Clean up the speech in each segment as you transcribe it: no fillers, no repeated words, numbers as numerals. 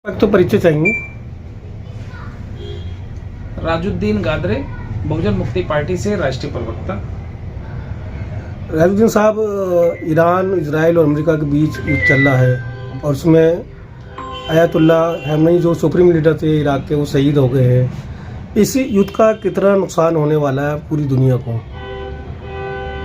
तो परिचय चाहिए। राजुद्दीन गादरे, बहुजन मुक्ति पार्टी से राष्ट्रीय प्रवक्ता। राजुद्दीन साहब, ईरान, इजराइल और अमेरिका के बीच युद्ध चल रहा है और उसमें अयातुल्ला खamenei जो सुप्रीम लीडर थे इराक के, वो शहीद हो गए हैं। इस युद्ध का कितना नुकसान होने वाला है पूरी दुनिया को?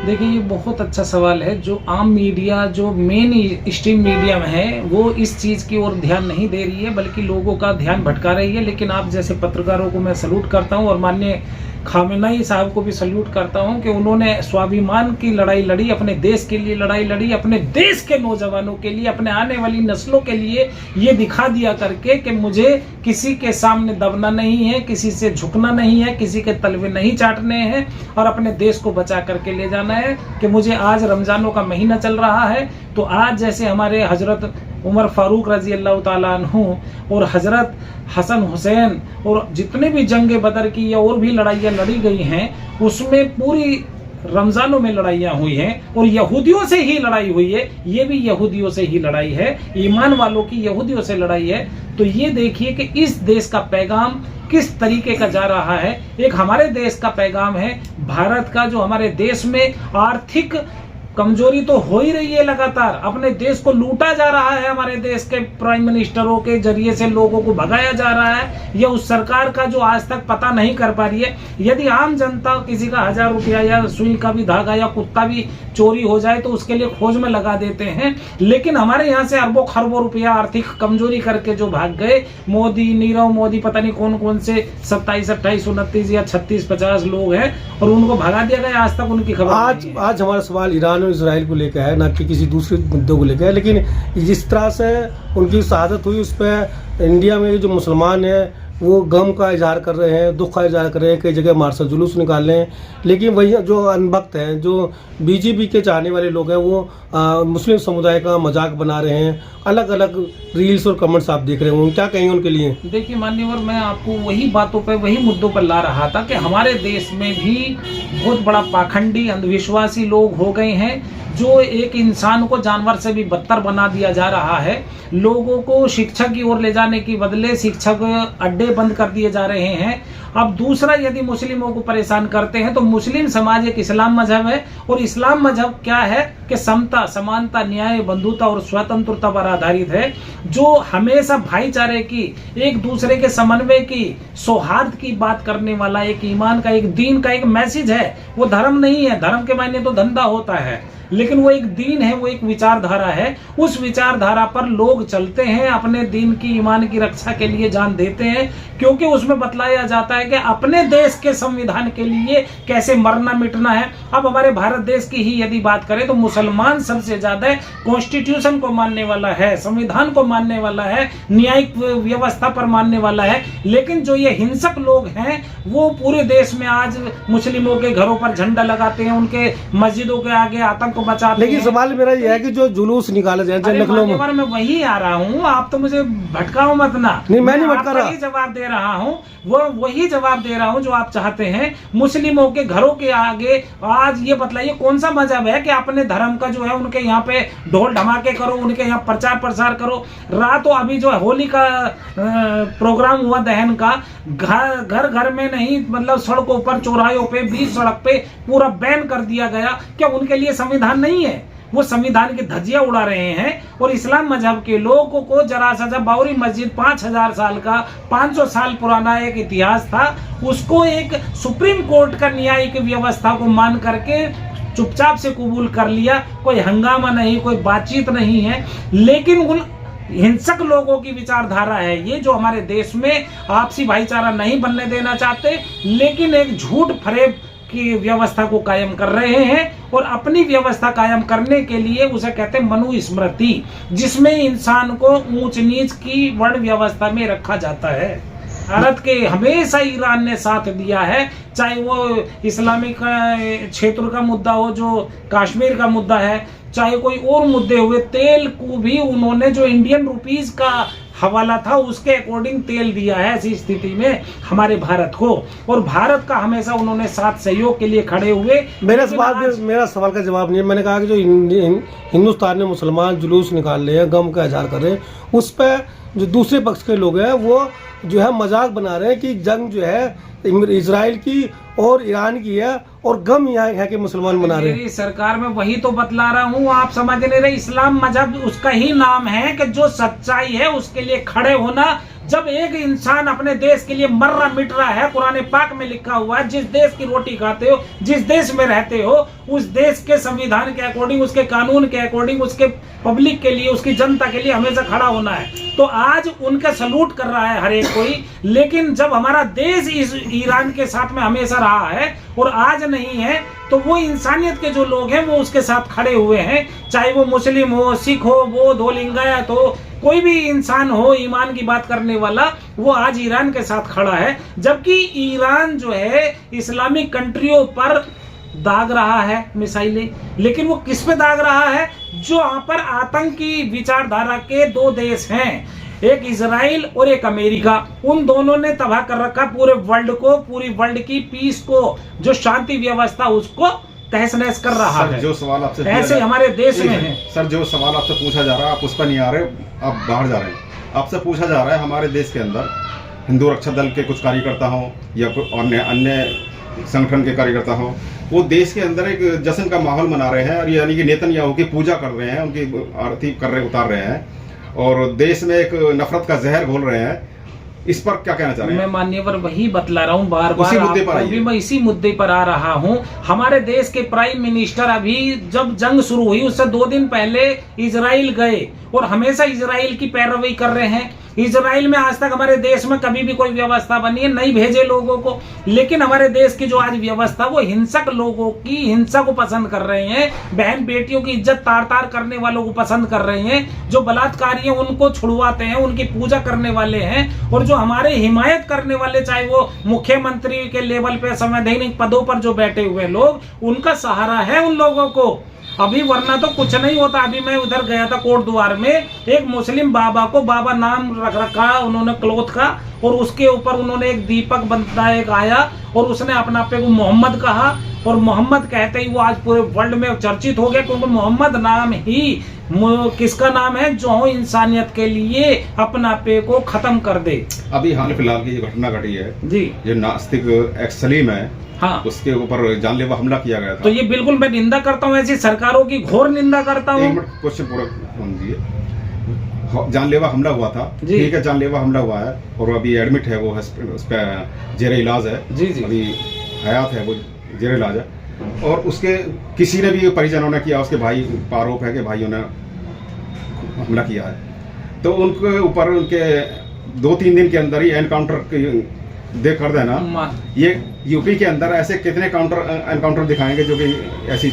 देखिए, ये बहुत अच्छा सवाल है। जो आम मीडिया, जो मेन स्ट्रीम मीडिया में है, वो इस चीज़ की ओर ध्यान नहीं दे रही है, बल्कि लोगों का ध्यान भटका रही है। लेकिन आप जैसे पत्रकारों को मैं सल्यूट करता हूं और माननीय खामेनेई साहब को भी सल्यूट करता हूं कि उन्होंने स्वाभिमान की लड़ाई लड़ी, अपने देश के लिए लड़ाई लड़ी, अपने देश के नौजवानों के लिए, अपने आने वाली नस्लों के लिए ये दिखा दिया करके कि मुझे किसी के सामने दबना नहीं है, किसी से झुकना नहीं है, किसी के तलवे नहीं चाटने हैं और अपने देश को बचा करके ले जाना है। कि मुझे आज रमजानों का महीना चल रहा है, तो आज जैसे हमारे हजरत उमर फारूक रजी अल्लाह ताला अन्हु और हजरत हसन हुसैन और जितने भी जंगे बदर की या और भी लड़ाइयाँ लड़ी गई हैं, उसमें पूरी रमजानों में लड़ाइयाँ हुई हैं और यहूदियों से ही लड़ाई हुई है। ये भी यहूदियों से ही लड़ाई है, ईमान वालों की यहूदियों से लड़ाई है। तो ये देखिए कि इस देश का पैगाम किस तरीके का जा रहा है। एक हमारे देश का पैगाम है, भारत का, जो हमारे देश में आर्थिक कमजोरी तो हो ही रही है, लगातार अपने देश को लूटा जा रहा है, हमारे देश के प्राइम मिनिस्टरों के जरिए से लोगों को भगाया जा रहा है, या उस सरकार का जो आज तक पता नहीं कर पा रही है। यदि आम जनता किसी का 1000 रुपया या सुई का भी धागा या कुत्ता भी चोरी हो जाए तो उसके लिए खोज में लगा देते हैं, लेकिन हमारे यहाँ से अरबों खरबों रुपया आर्थिक कमजोरी करके जो भाग गए, मोदी, नीरव मोदी, पता नहीं कौन कौन से 27, 28, 29 या 36, 50 लोग हैं और उनको भगा दिया गया। आज तक उनकी खबर आज हमारा सवाल ईरान और इजराइल को लेकर है, ना कि किसी दूसरे मुद्दों को लेकर है। लेकिन जिस तरह से उनकी शहादत हुई, उस पर इंडिया में जो मुसलमान हैं वो गम का इजहार कर रहे हैं, दुख का इजहार कर रहे हैं, कई जगह मार्शल जुलूस निकाल रहे हैं। लेकिन वही जो अनभक्त हैं, जो बीजेपी के चाहने वाले लोग हैं, वो मुस्लिम समुदाय का मजाक बना रहे हैं। अलग अलग रील्स और कमेंट्स आप देख रहे होंगे, क्या कहेंगे उनके लिए? देखिए मान्यवर, मैं आपको वही बातों पे, वही मुद्दों पर ला रहा था कि हमारे देश में भी बहुत बड़ा पाखंडी, अंधविश्वासी लोग हो गए हैं, जो एक इंसान को जानवर से भी बदतर बना दिया जा रहा है। लोगों को शिक्षा की ओर ले जाने की बदले शिक्षक अड्डे बंद कर दिए जा रहे हैं। अब दूसरा, यदि मुस्लिमों को परेशान करते हैं तो मुस्लिम समाज एक इस्लाम मजहब है और इस्लाम मजहब क्या है कि समता, समानता, न्याय, बंधुता और स्वतंत्रता पर आधारित है, जो हमेशा भाईचारे की, एक दूसरे के समन्वय की, सौहार्द की बात करने वाला एक ईमान का, एक दीन का एक मैसेज है। वो धर्म नहीं है, धर्म के मायने तो धंधा होता है, लेकिन वो एक दीन है, वो एक विचारधारा है। उस विचारधारा पर लोग चलते हैं, अपने दीन की, ईमान की रक्षा के लिए जान देते हैं, क्योंकि उसमें बतलाया जाता है कि अपने देश के संविधान के लिए कैसे मरना मिटना है। अब हमारे भारत देश की ही यदि बात करें तो मुसलमान सबसे ज्यादा कॉन्स्टिट्यूशन को मानने वाला है, संविधान को मानने वाला है, न्यायिक व्यवस्था पर मानने वाला है। लेकिन जो ये हिंसक लोग हैं, वो पूरे देश में आज मुस्लिमों के घरों पर झंडा लगाते हैं, उनके मस्जिदों के आगे आतंक बचाते हैं। लेकिन सवाल मेरा यह है कि जो जुलूस निकाला जाए लखनऊ में, मैं वही आ रहा हूँ, आप तो मुझे भटकाओ मत ना। नहीं, मैं नहीं भटका रहा, जवाब दे रहा हूँ, वो वही जवाब दे रहा हूँ जो आप चाहते हैं। मुस्लिमों के घरों के आगे आज ये बतलाइए कौन सा मजहब है कि अपने धर्म का जो है उनके यहाँ पे ढोल धमाके करो, उनके यहाँ प्रचार प्रसार करो। रातों अभी जो होली का प्रोग्राम हुआ दहन का, घर घर में नहीं, मतलब सड़कों पर, चौराहों पे, बीच सड़क पे पूरा बैन कर दिया गया। क्या उनके लिए संविधान नहीं है? वो संविधान की धज्जियां उड़ा रहे हैं। और इस्लाम मजहब के लोगों को जरा सा, बाबरी मस्जिद 5000 साल का, 500 साल पुराना एक इतिहास था, उसको एक सुप्रीम कोर्ट का न्यायिक व्यवस्था को मान करके चुपचाप से कबूल कर लिया। कोई हंगामा नहीं, कोई बातचीत नहीं है। लेकिन उन हिंसक लोगों की विचारधारा है ये, जो हमारे देश में आपसी भाईचारा नहीं बनने देना चाहते, लेकिन एक झूठ फरेब की व्यवस्था को कायम कर रहे हैं। और अपनी व्यवस्था कायम करने के लिए उसे कहते हैं मनुस्मृति, जिसमें इंसान को ऊंच नीच की वर्ण व्यवस्था में रखा जाता है। भारत के हमेशा ईरान ने साथ दिया है, चाहे वो इस्लामिक क्षेत्र का मुद्दा हो, जो कश्मीर का मुद्दा है, चाहे कोई और मुद्दे हुए। तेल को भी उन्होंने जो इंडियन रुपीस का हवाला था उसके अकॉर्डिंग तेल दिया है ऐसी स्थिति में हमारे भारत को, और भारत का हमेशा उन्होंने साथ सहयोग के लिए खड़े हुए। मेरा सवाल का जवाब नहीं है। मैंने कहा कि जो हिंदुस्तान में मुसलमान जुलूस निकाल रहे हैं, गम का इजहार कर रहे हैं, उस पर जो दूसरे पक्ष के लोग हैं वो जो है मजाक बना रहे हैं कि जंग जो है इजराइल की और ईरान की है और गम यहाँ के मुसलमान मना रहे हैं। मेरी सरकार में वही तो बतला रहा हूँ, आप समझ नहीं रहे। इस्लाम मजहब उसका ही नाम है कि जो सच्चाई है उसके लिए खड़े होना। जब एक इंसान अपने देश के लिए मर रहा मिट रहा है, कुरान पाक में लिखा हुआ है, जिस देश की रोटी खाते हो, जिस देश में रहते हो, उस देश के संविधान के अकॉर्डिंग, उसके कानून के अकॉर्डिंग, उसके पब्लिक के लिए, उसकी जनता के लिए हमेशा खड़ा होना है। तो आज उनका सलूट कर रहा है हर एक कोई। लेकिन जब हमारा देश इस ईरान के साथ में हमेशा रहा है और आज नहीं है, तो वो इंसानियत के जो लोग हैं वो उसके साथ खड़े हुए हैं। चाहे वो मुस्लिम हो, सिख हो, बौद्ध हो, लिंगायत हो, कोई भी इंसान हो ईमान की बात करने वाला, वो आज ईरान के साथ खड़ा है। जबकि ईरान जो है इस्लामिक कंट्रियों पर दाग रहा है मिसाइलें, लेकिन वो किस पे दाग रहा है? जो वहां पर आतंकी विचारधारा के दो देश हैं, एक इजराइल और एक अमेरिका, उन दोनों ने तबाह कर रखा पूरे वर्ल्ड को, पूरी वर्ल्ड की पीस को, जो शांति व्यवस्था उसको तहस नहस कर रहा है। जो सवाल आपसे ऐसे हमारे देश में है। सर, जो सवाल आपसे पूछा जा रहा है आप उस पर नहीं आ रहे, आप बाहर जा रहे हैं। आपसे पूछा जा रहा है हमारे देश के अंदर हिंदू रक्षा दल के कुछ कार्यकर्ता हों या अन्य संगठन के कार्यकर्ता हों, वो देश के अंदर एक जश्न का माहौल मना रहे हैं और यानी कि नेतन्याहू की पूजा कर रहे हैं, उनकी आरती उतार रहे हैं और देश में एक नफरत का जहर घोल रहे हैं। इस पर क्या कहना चाह रहे हैं? मैं मान्यवर वही बतला रहा हूँ बार बार, मैं इसी मुद्दे पर आ रहा हूँ। हमारे देश के प्राइम मिनिस्टर अभी जब जंग शुरू हुई उससे 2 दिन पहले इजराइल गए और हमेशा इजराइल की पैरवी कर रहे हैं। इजराइल में आज तक हमारे देश में कभी भी कोई व्यवस्था बनी है नहीं भेजे लोगों को, लेकिन हमारे देश की जो आज व्यवस्था वो हिंसक लोगों की हिंसा को पसंद कर रहे हैं, बहन बेटियों की इज्जत तार तार करने वालों को पसंद कर रहे हैं, जो बलात्कारी हैं उनको छुड़वाते हैं, उनकी पूजा करने वाले हैं, और जो हमारे हिमायत करने वाले चाहे वो मुख्यमंत्री के लेवल पे संवैधानिक पदों पर जो बैठे हुए लोग, उनका सहारा है उन लोगों को अभी, वरना तो कुछ नहीं होता। अभी मैं उधर गया था कोट द्वार में, एक मुस्लिम बाबा को बाबा नाम रख रखा उन्होंने क्लोथ का, और उसके ऊपर उन्होंने एक दीपक बनता एक आया और उसने अपना पे को मोहम्मद कहा, और मोहम्मद कहते ही वो आज पूरे वर्ल्ड में चर्चित हो गया, क्योंकि मोहम्मद नाम ही किसका नाम है जो इंसानियत के लिए अपना पे को खत्म कर दे। अभी हाल फिलहाल की घटना घटी है जी, जो नास्तिक एक्स सलीम है, हाँ, उसके ऊपर जानलेवा हमला किया गया था। तो ये बिल्कुल मैं निंदा करता हूँ, ऐसी सरकारों की घोर निंदा करता हूँ। क्वेश्चन पूरा जानलेवा हमला हुआ था, ठीक है, जानलेवा हमला हुआ है और अभी एडमिट है, वो उसका जेरे इलाज है, जी जी, अभी हयात है, वो जेरे इलाज है। और उसके किसी ने भी परिजनों ने किया, उसके भाई आरोप है कि भाइयों ने हमला किया है, तो उनके ऊपर उनके 2-3 दिन के अंदर ही एनकाउंटर देख कर देना। ये यूपी के अंदर ऐसे कितने एनकाउंटर दिखाएंगे जो कि ऐसी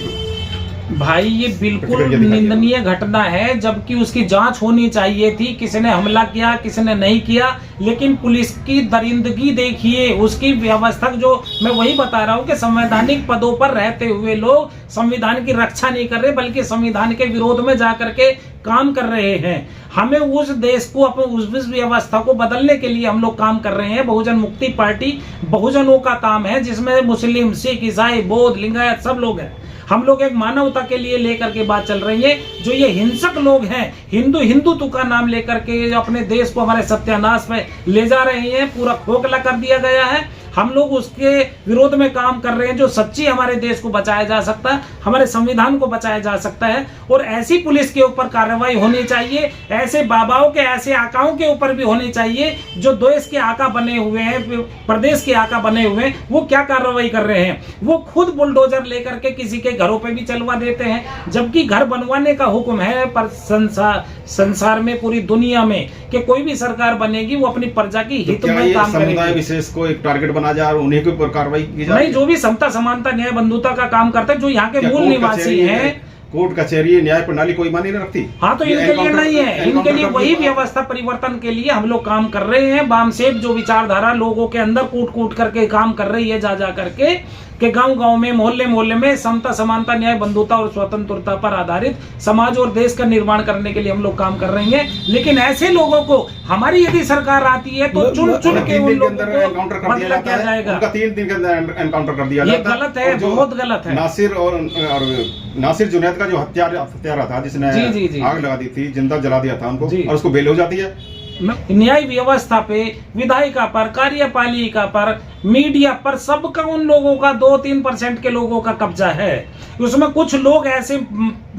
भाई ये बिल्कुल निंदनीय घटना है, जबकि उसकी जांच होनी चाहिए थी, किसने हमला किया किसने नहीं किया। लेकिन पुलिस की दरिंदगी देखिए, उसकी व्यवस्था, जो मैं वही बता रहा हूँ कि संवैधानिक पदों पर रहते हुए लोग संविधान की रक्षा नहीं कर रहे, बल्कि संविधान के विरोध में जाकर के काम कर रहे हैं। हमें उस देश को, उस व्यवस्था को बदलने के लिए हम लोग काम कर रहे हैं। बहुजन मुक्ति पार्टी बहुजनों का काम है, जिसमें मुस्लिम, सिख, ईसाई, बौद्ध, लिंगायत सब लोग हैं। हम लोग एक मानवता के लिए लेकर के बात चल रही है। जो ये हिंसक लोग हैं, हिंदुत्व का नाम लेकर के अपने देश को हमारे सत्यानाश में ले जा रहे हैं, पूरा खोखला कर दिया गया है। हम लोग उसके विरोध में काम कर रहे हैं, जो सच्ची हमारे देश को बचाया जा सकता है, हमारे संविधान को बचाया जा सकता है। और ऐसी पुलिस के ऊपर कार्रवाई होनी चाहिए, ऐसे बाबाओं के, ऐसे आकाओं के ऊपर भी होनी चाहिए जो देश के आका बने हुए हैं, प्रदेश के आका बने हुए हैं। वो क्या कार्रवाई कर रहे हैं? वो खुद बुलडोजर लेकर के किसी के घरों पे भी चलवा देते हैं, जबकि घर बनवाने का हुक्म है पर संसार में, पूरी दुनिया में, कि कोई भी सरकार बनेगी वो अपनी प्रजा की हित में काम करेगी। समुदाय विशेष को एक टारगेट बना जा और उन्हीं के ऊपर कार्रवाई की जाए। नहीं, जो भी समता, समानता, न्याय, बंधुता का काम करते हैं, जो यहाँ के मूल निवासी हैं। कोर्ट कचहरी, न्याय प्रणाली कोई मानी नहीं रखती। हाँ, तो इनके लिए नहीं है, इनके लिए वही व्यवस्था परिवर्तन के लिए हम लोग काम कर रहे हैं। वामसेप जो विचारधारा लोगों के अंदर कूट करके काम कर रही है, जा करके कि गांव में, मोहल्ले में समता, समानता, न्याय, बंधुता और स्वतंत्रता पर आधारित समाज और देश का निर्माण करने के लिए हम लोग काम कर रहे हैं। लेकिन ऐसे लोगों को हमारी यदि सरकार आती है तो चुन के उन लोगों को बदला किया जाएगा। 3 दिन के अंदर एनकाउंटर कर दिया जाता है। ये गलत है, बहुत गलत है। नासिर जुनैद का जो हत्यारा था, जिसने आग लगा दी थी, जिंदा जला दिया था उनको, और उसको बेल हो जाती है। न्याय व्यवस्था पे, विधायिका पर, कार्यपालिका पर, मीडिया पर, सबका उन लोगों का 2-3% के लोगों का कब्जा है। उसमें कुछ लोग ऐसे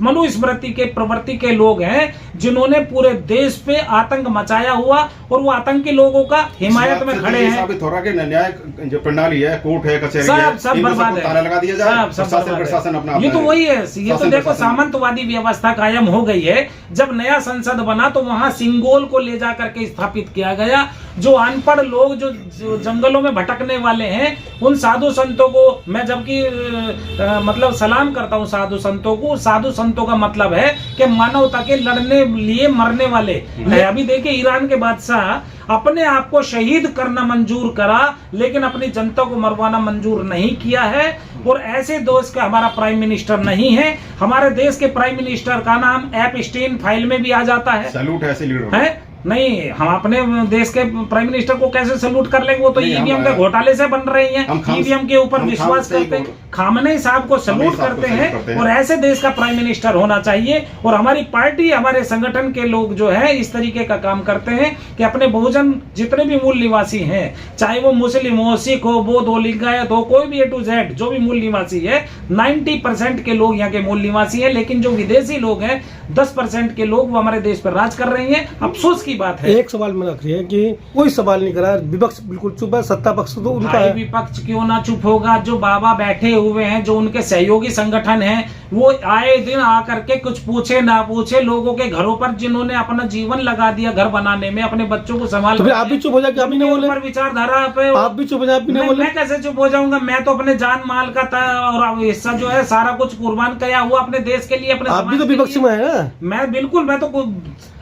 मनुस्मृति के प्रवृत्ति के लोग हैं जिन्होंने पूरे देश पे आतंक मचाया हुआ और वो आतंकी लोगों का हिमायत में खड़े हैं। साबित हो रहा है कि न्याय जो प्रणाली है, कोर्ट है, कचहरी है, सब बर्बाद है, ताला लगा दिया जाए, प्रशासन अपना। ये तो वही है, ये तो देखो सामंतवादी व्यवस्था कायम हो गई है। जब नया संसद बना तो वहां सिंगोल को ले जा करके स्थापित किया गया। जो अनपढ़ लोग जो जंगलों में भटकने वाले हैं, उन साधु संतों को मैं जबकि मतलब सलाम करता हूं साधु संतों को। साधु संतों का मतलब है कि मानवता के लड़ने लिए मरने वाले। अभी देखिए ईरान के बादशाह अपने आप को शहीद करना मंजूर करा, लेकिन अपनी जनता को मरवाना मंजूर नहीं किया है। और ऐसे देश का हमारा प्राइम मिनिस्टर नहीं है। हमारे देश के प्राइम मिनिस्टर का नाम एपस्टीन फाइल में भी आ जाता है। सैल्यूट है ऐसे लीडर है नहीं, हम अपने देश के प्राइम मिनिस्टर को कैसे सल्यूट कर लेंगे? वो तो ईवीएम के घोटाले से बन रही हैं, ईवीएम के ऊपर विश्वास करते हैं। खामनेई साहब को सल्यूट करते हैं और ऐसे देश का प्राइम मिनिस्टर होना चाहिए। और हमारी पार्टी, हमारे संगठन के लोग जो है इस तरीके का काम करते हैं कि अपने बहुजन जितने भी मूल निवासी हैं, चाहे वो मुस्लिम हो, सिख हो, बौद्ध हो, लिंगायत हो, कोई भी A to Z जो भी मूल निवासी है, 90% के लोग यहाँ के मूल निवासी है। लेकिन जो विदेशी लोग हैं 10% के लोग वो हमारे देश पर राज कर रहे हैं। अफसोस की बात है। एक सवाल में रख रही है कि कोई सवाल नहीं करा, विपक्ष बिल्कुल चुप है, सत्ता पक्ष तो उनका है। विपक्ष क्यों ना चुप होगा? जो बाबा बैठे हुए हैं, जो उनके सहयोगी संगठन हैं, वो आए दिन आकर के कुछ पूछे ना पूछे लोगों के घरों पर, जिन्होंने अपना जीवन लगा दिया घर बनाने में, अपने बच्चों को संभाल। तो फिर आप भी चुप हो जाए, आप भी नहीं बोले? विचारधारा पे आप भी चुप हो जाए, आप भी नहीं बोले? मैं कैसे चुप हो जाऊंगा? मैं तो अपने जान माल का और हिस्सा जो है सारा कुछ कुर्बान किया हुआ अपने देश के लिए, अपने। आप भी तो विपक्ष में है ना? मैं बिल्कुल, मैं तो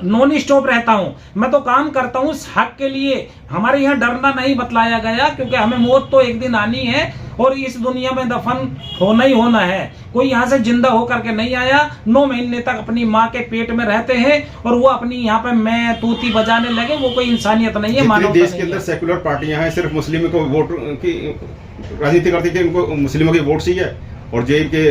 नॉन स्टॉप रहता हूँ। मैं तो काम करता हूँ हक के लिए। हमारे यहाँ डरना नहीं बतलाया गया, क्योंकि हमें मौत तो एक दिन आनी है और इस दुनिया में दफन होना ही होना है। कोई यहाँ से जिंदा होकर के नहीं आया। 9 महीने तक अपनी माँ के पेट में रहते हैं और वो अपनी यहाँ पे मैं तूती बजाने लगे। वो कोई इंसानियत नहीं है, मानवता देश के अंदर सेकुलर पार्टियां हैं, सिर्फ मुस्लिम को वोट की राजनीति करती थी, उनको मुस्लिमों की वोट चाहिए। और जो इनके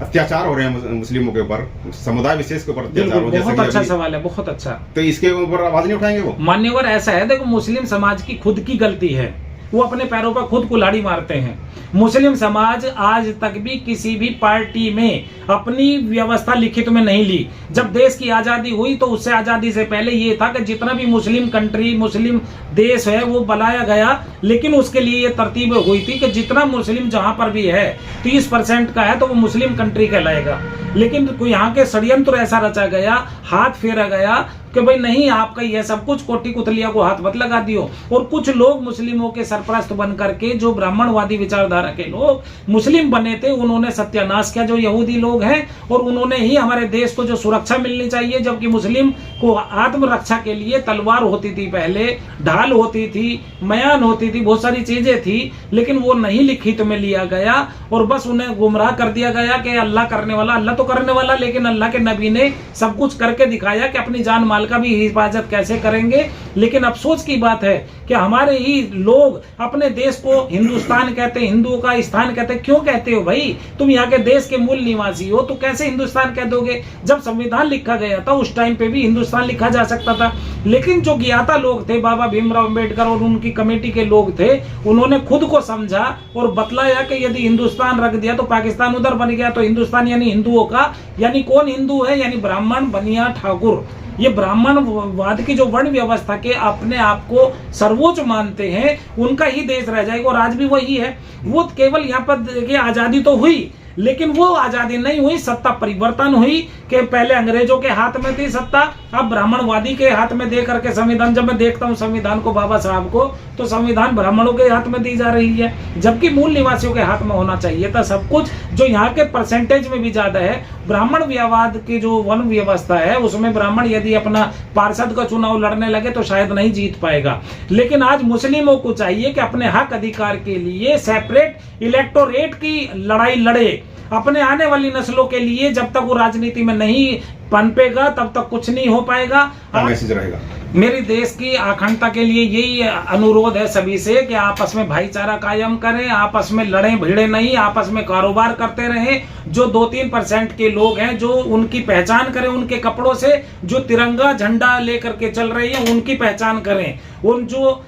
अत्याचार हो रहे हैं मुस्लिमों के ऊपर, समुदाय विशेष के ऊपर अत्याचार हो, बहुत अच्छा सवाल है, बहुत अच्छा। तो इसके ऊपर आवाज नहीं उठाएंगे वो? मान्यवर ऐसा है, देखो मुस्लिम समाज की खुद की गलती है, वो अपने पैरों पर खुद कुल्हाड़ी मारते हैं। मुस्लिम समाज आज तक भी किसी भी पार्टी में अपनी व्यवस्था लिखित में नहीं ली। जब देश की आजादी हुई तो उससे आजादी से पहले ये था कि जितना भी मुस्लिम कंट्री, मुस्लिम देश है वो बनाया गया, लेकिन उसके लिए ये तरतीब हुई थी कि जितना मुस्लिम जहां पर भी है 30% का है तो वो मुस्लिम कंट्री कहलाएगा। लेकिन यहाँ के षड्यंत्र ऐसा रचा गया, हाथ फेरा गया कि भाई नहीं, आपका ये सब कुछ कोटी कुतलिया को हाथ मत लगा दियो। और कुछ लोग मुस्लिमों के सरपरस्त बन करके, जो ब्राह्मणवादी विचारधारा के लोग मुस्लिम बने थे, उन्होंने सत्यानाश किया जो यहूदी लोग हैं, और उन्होंने ही हमारे देश को जो सुरक्षा मिलनी चाहिए, जबकि मुस्लिम को आत्मरक्षा के लिए तलवार होती थी, पहले ढाल होती थी, मयान होती थी, बहुत सारी चीजें थी, लेकिन वो नहीं लिखित में लिया गया और बस उन्हें गुमराह कर दिया गया कि अल्लाह करने वाला, अल्लाह तो करने वाला, लेकिन अल्लाह के नबी ने सब कुछ करके दिखाया कि अपनी जान माल का भी हिफाजत कैसे करेंगे। लेकिन अफसोस की बात है कि हमारे ही लोग अपने देश को हिंदुस्तान कहते, हिंदुओं का स्थान कहते। क्यों कहते हो भाई? तुम यहाँ के देश के मूल निवासी हो तो कैसे हिंदुस्तान कह दोगे? जब संविधान लिखा गया था उस टाइम पे भी हिंदुस्तान लिखा जा सकता था, लेकिन जो ज्ञाता लोग थे, बाबा भीमराव अंबेडकर और उनकी कमेटी के लोग थे, उन्होंने खुद को समझा और बतलाया कि यदि हिंदुस्तान रख दिया तो पाकिस्तान उधर बन गया, तो हिंदुस्तान यानी हिंदुओं का, यानी कौन हिंदू है? यानी ब्राह्मण, बनिया, ठाकुर। ये ब्राह्मणवाद की जो वर्ण व्यवस्था के अपने आप को सर्वोच्च मानते हैं, उनका ही देश रह जाएगा। और आज भी वही है। वो केवल यहाँ पर देखिए आजादी तो हुई, लेकिन वो आजादी नहीं हुई, सत्ता परिवर्तन हुई कि पहले अंग्रेजों के हाथ में थी सत्ता, अब ब्राह्मणवादी के हाथ में दे करके संविधान, जब मैं देखता हूँ संविधान को, बाबा साहब को, तो संविधान ब्राह्मणों के हाथ में दी जा रही है, जबकि मूल निवासियों के हाथ में होना चाहिए था सब कुछ। जो यहाँ के परसेंटेज में भी ज्यादा है, ब्राह्मण व्यवाद की जो वन व्यवस्था है उसमें ब्राह्मण यदि अपना पार्षद का चुनाव लड़ने लगे तो शायद नहीं जीत पाएगा। लेकिन आज मुस्लिमों को चाहिए कि अपने हक अधिकार के लिए सेपरेट इलेक्टोरेट की लड़ाई लड़े। अपने आने वाली नस्लों के लिए जब तक वो राजनीति में नहीं पनपेगा तब तक कुछ नहीं हो पाएगा। मैसेज रहेगा मेरी देश की अखंडता के लिए यही अनुरोध है सभी से कि आपस में भाईचारा कायम करें, आपस में लड़े भिड़े नहीं, आपस में कारोबार करते रहें। जो 2-3% के लोग हैं जो उनकी पहचान करें, उनके कपड़ों से जो तिरंगा झंडा लेकर के चल रही है उनकी पहचान करें। उन जो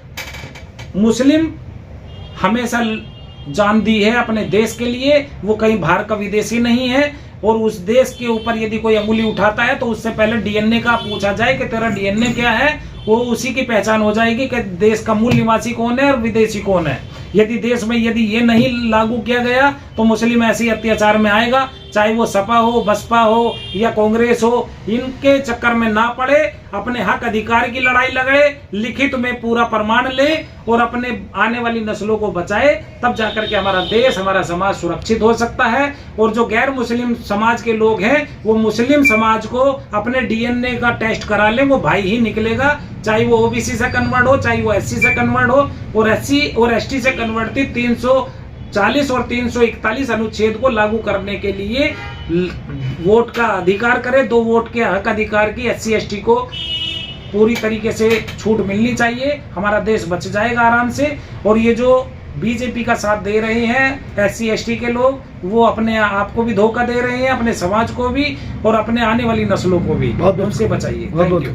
मुस्लिम हमेशा जान दी है अपने देश के लिए, वो कहीं बाहर का विदेशी नहीं है। और उस देश के ऊपर यदि कोई अंगुली उठाता है तो उससे पहले डीएनए का पूछा जाए कि तेरा डीएनए क्या है, वो उसी की पहचान हो जाएगी कि देश का मूल निवासी कौन है और विदेशी कौन है। यदि देश में यदि ये नहीं लागू किया गया तो मुस्लिम ऐसी अत्याचार में आएगा, चाहे वो सपा हो, बसपा हो या कांग्रेस हो, इनके चक्कर में ना पड़े, अपने हक अधिकार की लड़ाई लड़े, लिखित में पूरा प्रमाण ले और अपने आने वाली नस्लों को बचाए, तब जाकर के हमारा देश, हमारा समाज सुरक्षित हो सकता है। और जो गैर मुस्लिम समाज के लोग हैं वो मुस्लिम समाज को अपने डीएनए का टेस्ट करा लें, वो भाई ही निकलेगा, चाहे वो ओबीसी से कन्वर्ट हो, चाहे वो एससी से कन्वर्ट हो। और एससी और एसटी से कन्वर्ट 340 और 341 अनुच्छेद को लागू करने के लिए वोट का अधिकार करे। 2 वोट के हक अधिकार की एससी एसटी को पूरी तरीके से छूट मिलनी चाहिए, हमारा देश बच जाएगा आराम से। और ये जो बीजेपी का साथ दे रहे हैं एससी एसटी के लोग, वो अपने आप को भी धोखा दे रहे हैं, अपने समाज को भी और अपने आने वाली नस्लों को भी। उनसे बचाइए। Thank you.